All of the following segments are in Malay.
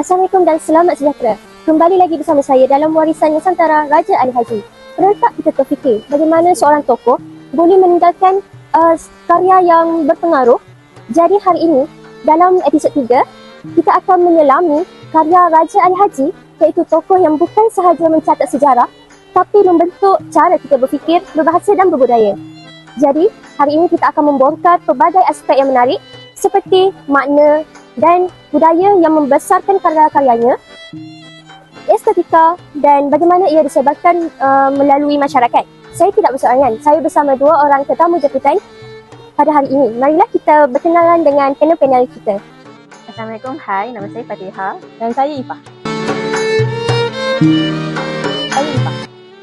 Assalamualaikum dan selamat sejahtera. Kembali lagi bersama saya dalam warisan Nusantara Raja Ali Haji. Pernah tak kita terfikir bagaimana seorang tokoh boleh meninggalkan karya yang berpengaruh? Jadi hari ini dalam episod 3 kita akan menyelami karya Raja Ali Haji, iaitu tokoh yang bukan sahaja mencatat sejarah tapi membentuk cara kita berfikir, berbahasa dan berbudaya. Jadi hari ini kita akan membongkar pelbagai aspek yang menarik seperti makna dan budaya yang membesarkan karya-karyanya, estetika dan bagaimana ia disebarkan melalui masyarakat. Saya tidak berseorangan, saya bersama dua orang tetamu jemputan pada hari ini. Marilah kita berkenalan dengan panel-panel kita. Assalamualaikum, hai, nama saya Fatiha. Dan saya Ifah.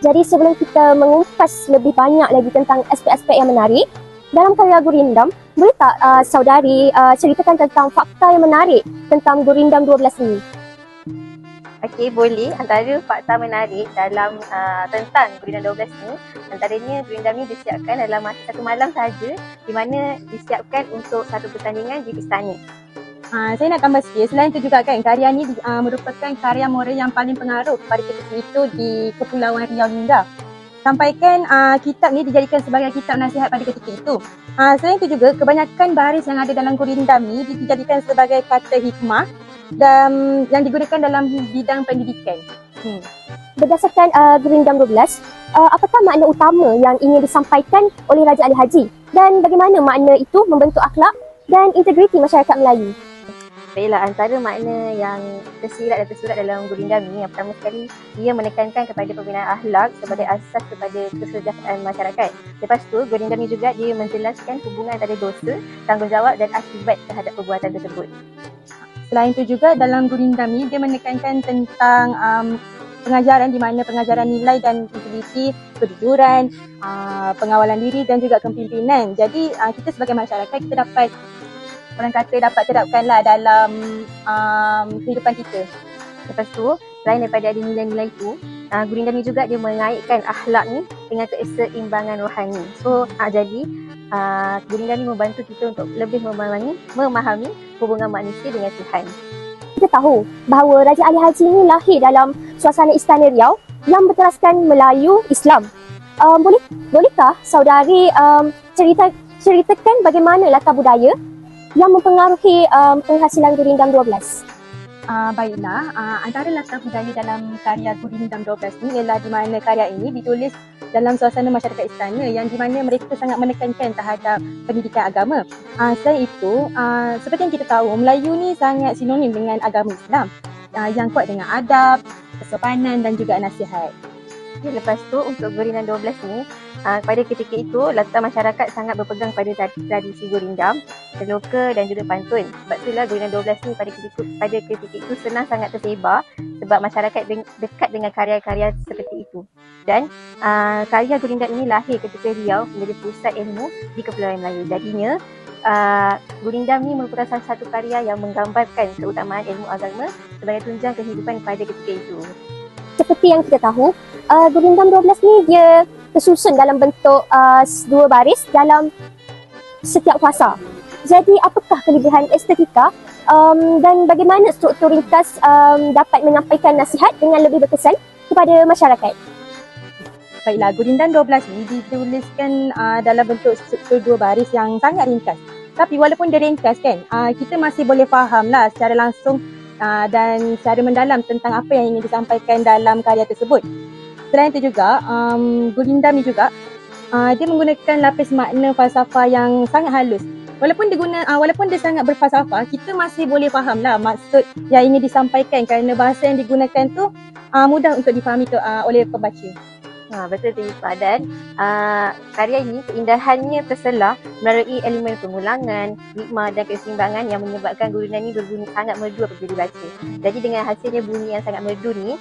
Jadi sebelum kita mengupas lebih banyak lagi tentang aspek-aspek yang menarik dalam karya Gurindam, boleh tak saudari ceritakan tentang fakta yang menarik tentang Gurindam 12 ini? Okey, boleh. Antara fakta menarik dalam tentang Gurindam 12 ni, antaranya Gurindam ni disiapkan dalam masa satu malam sahaja, di mana disiapkan untuk satu pertandingan di istana. Saya nak tambah sikit, selain itu juga kan karya ni merupakan karya moral yang paling pengaruh pada ketika itu di Kepulauan Riau Linda. Sampaikan kitab ni dijadikan sebagai kitab nasihat pada ketika itu. Selain itu juga kebanyakan baris yang ada dalam Gurindam ni dijadikan sebagai kata hikmah dan yang digunakan dalam bidang pendidikan. Berdasarkan Gurindam 12, apakah makna utama yang ingin disampaikan oleh Raja Ali Haji dan bagaimana makna itu membentuk akhlak dan integriti masyarakat Melayu? Baiklah, antara makna yang tersirat dan tersurat dalam Gurindam ni, yang pertama sekali, dia menekankan kepada pembinaan akhlak sebagai asas kepada kesejahteraan masyarakat. Lepas tu, Gurindam ni juga dia menjelaskan hubungan antara dosa, tanggungjawab dan akibat terhadap perbuatan tersebut. Selain itu juga dalam Gurindam ni dia menekankan tentang pengajaran, di mana pengajaran nilai dan integriti, kejujuran, pengawalan diri dan juga kepimpinan. Jadi kita sebagai masyarakat kita dapat, orang kata, dapat terapkanlah dalam kehidupan kita. Lepas tu, selain daripada ada nilai-nilai itu, Gurindam ni juga dia mengaitkan akhlak ni dengan keseimbangan rohani. So, jadi Gurindam ni membantu kita untuk lebih memahami hubungan manusia dengan Tuhan. Kita tahu bahawa Raja Ali Haji ini lahir dalam suasana Istana Riau yang berteraskan Melayu Islam. Bolehkah saudari ceritakan bagaimana latar budaya yang mempengaruhi penghasilan Gurindam 12? Baiklah, antara latar budaya dalam karya Gurindam 12 ni ialah di mana karya ini ditulis dalam suasana masyarakat istana yang di mana mereka sangat menekankan terhadap pendidikan agama. Selain itu, seperti yang kita tahu, Melayu ni sangat sinonim dengan agama Islam yang kuat dengan adab, kesopanan dan juga nasihat. Lepas tu, untuk Gurindam 12 ni, pada ketika itu, latar masyarakat sangat berpegang pada tradisi Gurindam, terloka dan juga pantun. Sebab itulah Gurindam 12 ni pada ketika itu senang sangat tersebar sebab masyarakat dekat dengan karya-karya seperti itu. Dan karya Gurindam ini lahir ketika Riau menjadi pusat ilmu di Kepulauan Melayu. Jadinya, Gurindam ni merupakan salah satu karya yang menggambarkan keutamaan ilmu agama sebagai tunjang kehidupan pada ketika itu. Seperti yang kita tahu, Gurindam 12 ni dia tersusun dalam bentuk dua baris dalam setiap fasa. Jadi apakah kelebihan estetika dan bagaimana struktur ringkas dapat menyampaikan nasihat dengan lebih berkesan kepada masyarakat? Baiklah, Gurindam 12 ni dituliskan dalam bentuk struktur dua baris yang sangat ringkas. Tapi walaupun dia ringkas kan, kita masih boleh fahamlah secara langsung dan secara mendalam tentang apa yang ingin disampaikan dalam karya tersebut. Selain itu juga, Gurindam ni juga dia menggunakan lapis makna falsafah yang sangat halus. Walaupun dia sangat berfalsafah, kita masih boleh fahamlah maksud yang ingin disampaikan kerana bahasa yang digunakan tu mudah untuk difahami oleh pembaca. Betul tu, Ifah. Dan karya ini keindahannya terselah melalui elemen pengulangan, hikmah dan keseimbangan yang menyebabkan Gurindam ni berbunyi sangat merdu apabila dibaca. Jadi dengan hasilnya bunyi yang sangat merdu ni,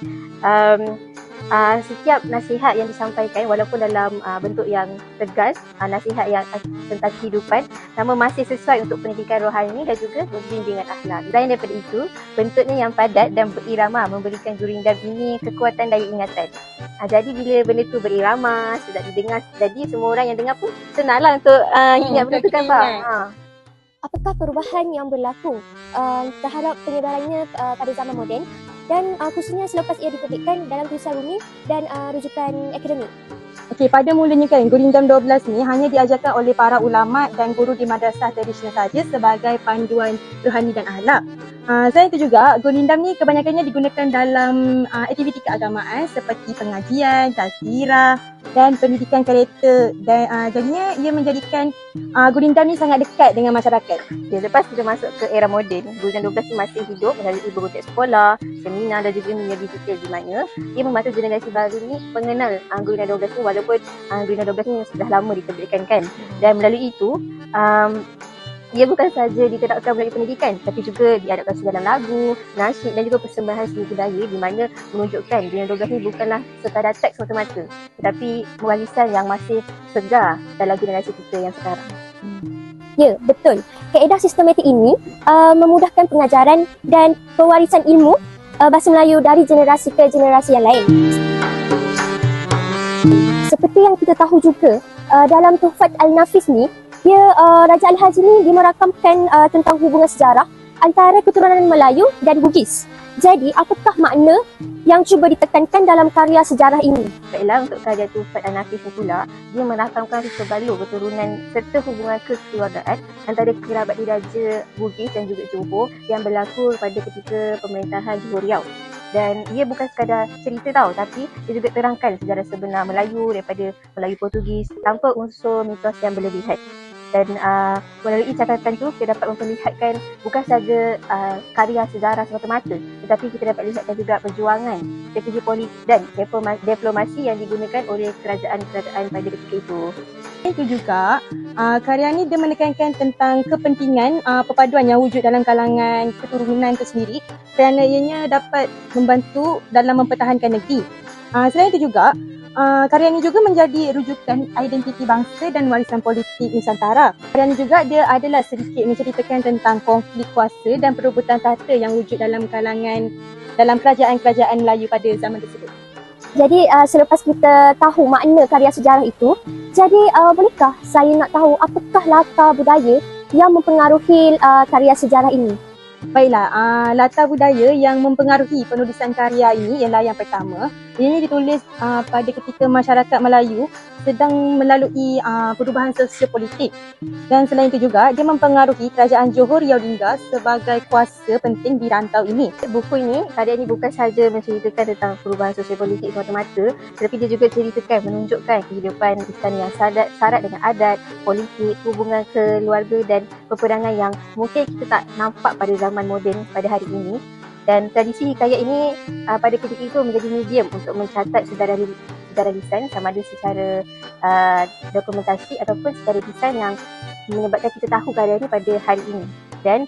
setiap nasihat yang disampaikan walaupun dalam bentuk yang tegas, nasihat yang tentang kehidupan, namun masih sesuai untuk pendidikan rohani dan juga bimbingan akhlak. Selain daripada itu, bentuknya yang padat dan berirama memberikan Gurindam ini kekuatan daya ingatan. Jadi bila benda tu berirama, sedap didengar, jadi semua orang yang dengar pun senanglah untuk ingat benda tu kan, Pak. apakah perubahan yang berlaku terhadap penyebarannya pada zaman moden dan khususnya selepas ia diterbitkan dalam tulisan Rumi dan rujukan akademik. Okey, pada mulanya kan Gurindam 12 ni hanya diajarkan oleh para ulama dan guru di madrasah tradisional saja sebagai panduan rohani dan akhlak. Selain itu juga, Gurindam ni kebanyakannya digunakan dalam aktiviti keagamaan seperti pengajian, tazkirah dan pendidikan karakter dan jadinya ia menjadikan Gurindam ni sangat dekat dengan masyarakat. Ya, lepas kita masuk ke era moden, Gurindam 12 ni masih hidup melalui berbagai sekolah, seminar dan juga media digital di mana ia membantu generasi baru ni mengenal Gurindam 12 ni walaupun Gurindam 12 ni sudah lama diterbitkan kan. Dan melalui itu, ia bukan saja diterapkan melalui pendidikan tapi juga diadaptasi dalam lagu, nasyid dan juga persembahan seni budaya di mana menunjukkan Gurindam 12 ni bukanlah sekadar teks semata-mata tetapi warisan yang masih segar dalam generasi kita yang sekarang. Ya, betul. Kaedah sistematik ini memudahkan pengajaran dan pewarisan ilmu bahasa Melayu dari generasi ke generasi yang lain. Seperti yang kita tahu juga, dalam Tuhfat Al-Nafis ni, Raja Al-Haji ni dia merakamkan tentang hubungan sejarah antara keturunan Melayu dan Bugis. Jadi, apakah makna yang cuba ditekankan dalam karya sejarah ini? Baiklah, untuk karya Tuhfat Al-Nafis ni pula, dia merakamkan risa balur keturunan serta hubungan kekeluargaan antara kerabat diraja Bugis dan juga Johor yang berlaku pada ketika pemerintahan Johor Riau. Dan ia bukan sekadar cerita tau, tapi dia juga terangkan sejarah sebenar Melayu daripada Melayu Portugis tanpa unsur mitos yang berlebihan. Dan melalui catatan tu kita dapat memperlihatkan bukan saja karya sejarah semata-mata tetapi kita dapat lihatkan juga perjuangan, strategi politik dan diplomasi yang digunakan oleh kerajaan-kerajaan pada ketika itu. Itu juga, karya ni dia menekankan tentang kepentingan perpaduan yang wujud dalam kalangan keturunan itu sendiri kerana ianya dapat membantu dalam mempertahankan negeri. Selain itu juga, karya ini juga menjadi rujukan identiti bangsa dan warisan politik Nusantara. Karya ini juga dia adalah sedikit menceritakan tentang konflik kuasa dan perebutan tahta yang wujud dalam kerajaan-kerajaan Melayu pada zaman tersebut. Jadi selepas kita tahu makna karya sejarah itu, jadi bolehkah saya nak tahu apakah latar budaya yang mempengaruhi karya sejarah ini? Baiklah, latar budaya yang mempengaruhi penulisan karya ini ialah yang pertama, ini ditulis pada ketika masyarakat Melayu sedang melalui perubahan sosiopolitik. Dan selain itu juga, dia mempengaruhi kerajaan Johor Riau Lingga sebagai kuasa penting di rantau ini. Buku ini, karya ini bukan sahaja menceritakan tentang perubahan sosiopolitik semata-mata tetapi dia juga menunjukkan kehidupan istana yang syarat dengan adat, politik, hubungan keluarga dan peperangan yang mungkin kita tak nampak pada zaman moden pada hari ini. Dan tradisi hikayat ini pada ketika itu menjadi medium untuk mencatat sejarah lisan sama ada secara dokumentasi ataupun secara lisan yang menyebabkan kita tahu karya ini pada hari ini. Dan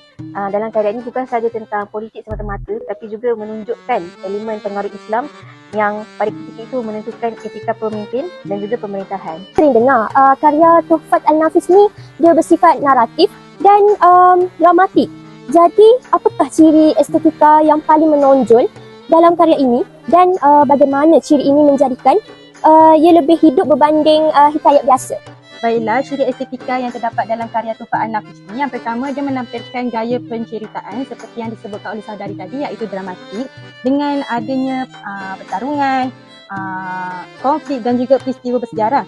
dalam karya ini bukan sahaja tentang politik semata-mata tapi juga menunjukkan elemen pengaruh Islam yang pada ketika itu menentukan etika pemimpin dan juga pemerintahan. Sering dengar karya Tuhfat Al-Nafis ni dia bersifat naratif dan dramatik. Jadi, apakah ciri estetika yang paling menonjol dalam karya ini dan bagaimana ciri ini menjadikan ia lebih hidup berbanding hikayat biasa? Baiklah, ciri estetika yang terdapat dalam karya Tuhfat Al-Nafis ini, yang pertama dia menampilkan gaya penceritaan seperti yang disebutkan oleh saudari tadi iaitu dramatik dengan adanya pertarungan, konflik dan juga peristiwa bersejarah.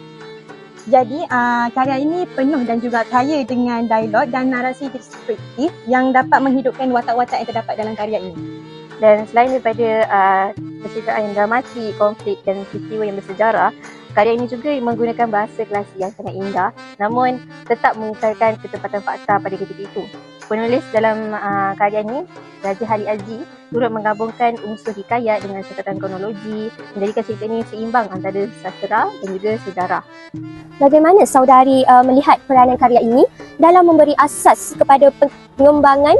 Jadi, karya ini penuh dan juga kaya dengan dialog dan narasi deskriptif yang dapat menghidupkan watak-watak yang terdapat dalam karya ini. Dan selain daripada penceritaan yang dramatik, konflik dan peristiwa yang bersejarah, karya ini juga menggunakan bahasa klasik yang sangat indah namun tetap mengekalkan ketepatan fakta pada ketika itu. Penulis dalam karya ini, Raja Ali Azzi, turut menggabungkan unsur hikayat dengan catatan kronologi, menjadikan cerita ini seimbang antara sastra dan juga sejarah. Bagaimana saudari melihat peranan karya ini dalam memberi asas kepada pengembangan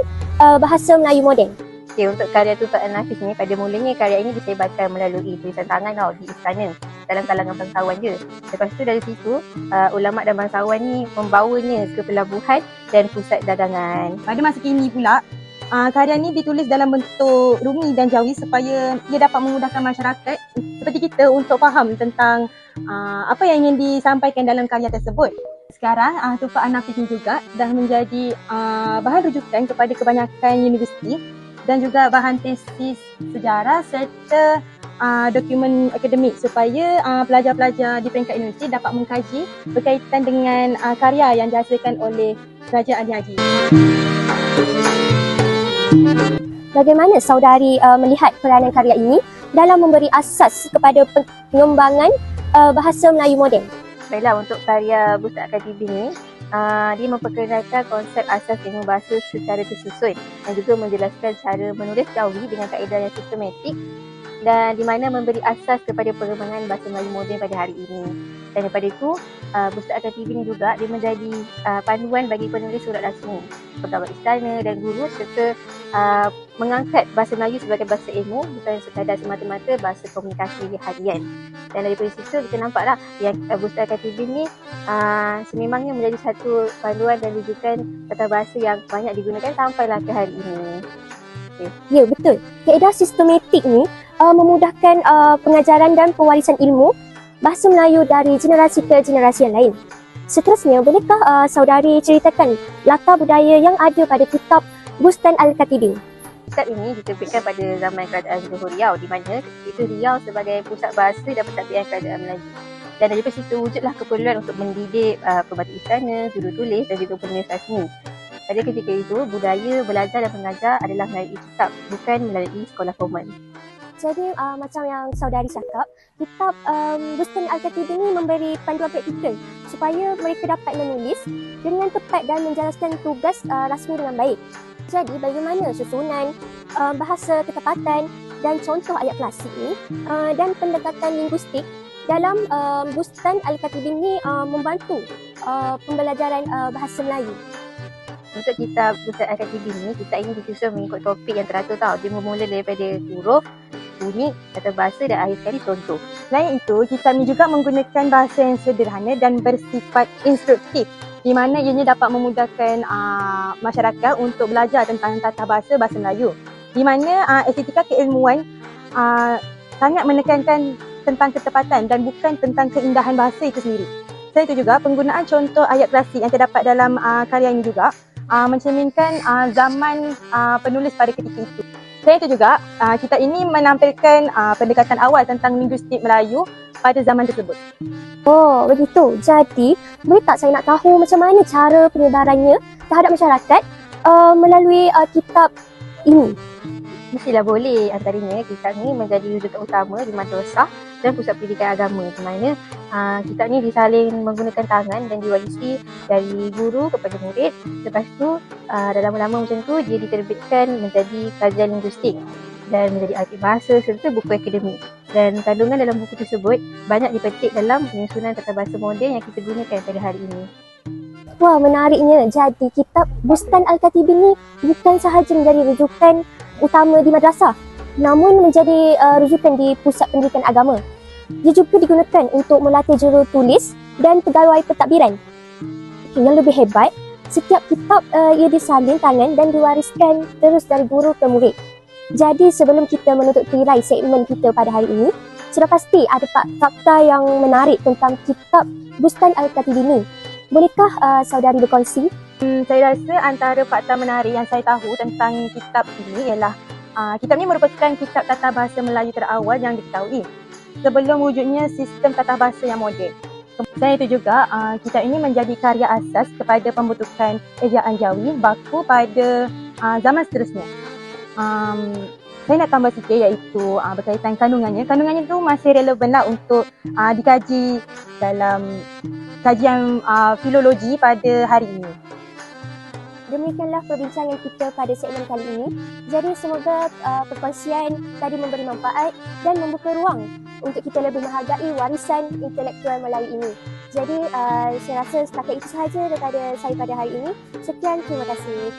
bahasa Melayu moden? Okay, untuk karya Tuhfat Al-Nafis ni, pada mulanya karya ini disebarkan melalui tulisan tangan di istana dalam kalangan bangsawan je. Lepas tu dari situ, ulama dan bangsawan ni membawanya ke pelabuhan dan pusat dagangan. Pada masa kini pula, karya ni ditulis dalam bentuk Rumi dan Jawi supaya ia dapat memudahkan masyarakat seperti kita untuk faham tentang apa yang ingin disampaikan dalam karya tersebut. Sekarang Tufaq An-Nafis ni juga dah menjadi bahan rujukan kepada kebanyakan universiti dan juga bahan tesis sejarah serta dokumen akademik supaya pelajar-pelajar di peringkat universiti dapat mengkaji berkaitan dengan karya yang dihasilkan oleh Raja Ali Haji. Bagaimana saudari melihat peranan karya ini dalam memberi asas kepada pengembangan bahasa Melayu moden? Baiklah, untuk karya Ustaz Al-Khatibin ni, dia memperkenalkan konsep asas ilmu bahasa secara tersusun dan juga menjelaskan cara menulis jawi dengan kaedah yang sistematik dan di mana memberi asas kepada pengembangan bahasa Melayu moden pada hari ini. Dan daripada itu, Ustaz Al-Khatibin juga dia menjadi panduan bagi penulis surat rasmi, pegawai istana dan guru serta mengangkat bahasa Melayu sebagai bahasa ilmu, bukan sekadar semata-mata bahasa komunikasi harian. Dan daripada situ kita nampaklah yang Ustaz Al-Khatibin ni sememangnya menjadi satu panduan dan rujukan tata bahasa yang banyak digunakan sampailah ke hari ini. Ya, betul. Kaedah sistematik ni memudahkan pengajaran dan pewarisan ilmu bahasa Melayu dari generasi ke generasi yang lain. Seterusnya, bolehkah saudari ceritakan latar budaya yang ada pada kitab Bustan Al-Khatibin? Kitab ini diterbitkan pada zaman kerajaan Johor Riau, di mana itu Riau sebagai pusat bahasa dan pentadbiran kerajaan Melayu. Dan daripada situ wujudlah keperluan untuk mendidik pembantu istana, juru tulis dan juga penulis rasmi. Pada ketika itu, budaya belajar dan mengajar adalah melalui kitab, bukan melalui sekolah formal. Jadi macam yang saudari cakap, kitab Bustan Al-Khatibin ini memberi panduan praktikal supaya mereka dapat menulis dengan tepat dan menjalankan tugas rasmi dengan baik. Jadi bagaimana susunan, bahasa ketepatan dan contoh ayat klasik ni dan pendekatan linguistik dalam Bustan Al-Khatibin ni membantu pembelajaran bahasa Melayu. Untuk kitab Ustaz Al-Khatibin ni, kitab ini disusun mengikut topik yang teratur tau. Dia bermula daripada huruf, bunyi, kata bahasa dan akhir sekali contoh. Selain itu, kitab ini juga menggunakan bahasa yang sederhana dan bersifat instruktif, di mana ianya dapat memudahkan masyarakat untuk belajar tentang tata bahasa Melayu. Di mana estetika keilmuan sangat menekankan tentang ketepatan dan bukan tentang keindahan bahasa itu sendiri. Selain itu juga, penggunaan contoh ayat klasik yang terdapat dalam karya ini juga mencerminkan zaman penulis pada ketika itu. Selain itu juga, kitab ini menampilkan pendekatan awal tentang linguistik Melayu pada zaman tersebut. Oh, begitu. Jadi, boleh tak saya nak tahu macam mana cara penyebarannya terhadap masyarakat melalui kitab ini? Mestilah boleh. Antaranya, kitab ni menjadi rujukan utama di madrasah dan pusat pendidikan agama, di mana kitab ni disalin menggunakan tangan dan diwarisi dari guru kepada murid. Lepas tu, dah lama-lama macam tu, dia diterbitkan menjadi kajian linguistik dan menjadi arti bahasa serta buku akademik. Dan kandungan dalam buku tersebut banyak dipetik dalam penyusunan tata bahasa moden yang kita gunakan pada hari ini. Wah, menariknya. Jadi, kitab Bustan Al-Khatibin ni bukan sahaja menjadi rujukan utama di madrasah, namun menjadi rujukan di pusat pendidikan agama. Dia juga digunakan untuk melatih juru tulis dan pegawai pentadbiran. Yang lebih hebat, setiap kitab ia disalin tangan dan diwariskan terus dari guru ke murid. Jadi sebelum kita menutup tirai segmen kita pada hari ini, sudah pasti ada fakta yang menarik tentang kitab Bustan Al-Khatibin ini. Bolehkah saudari berkongsi? Saya rasa antara fakta menarik yang saya tahu tentang kitab ini ialah kitab ini merupakan kitab tata bahasa Melayu terawal yang diketahui sebelum wujudnya sistem tata bahasa yang moden. Selain itu juga, kitab ini menjadi karya asas kepada pembentukan ejaan Jawi baku pada zaman seterusnya. Saya nak tambah sikit iaitu berkaitan kandungannya. Kandungannya tu masih relevanlah untuk dikaji dalam kajian filologi pada hari ini. Demikianlah perbincangan kita pada segmen kali ini. Jadi semoga perkongsian tadi memberi manfaat dan membuka ruang untuk kita lebih menghargai warisan intelektual Melayu ini. Jadi saya rasa setakat itu sahaja daripada saya pada hari ini. Sekian, terima kasih.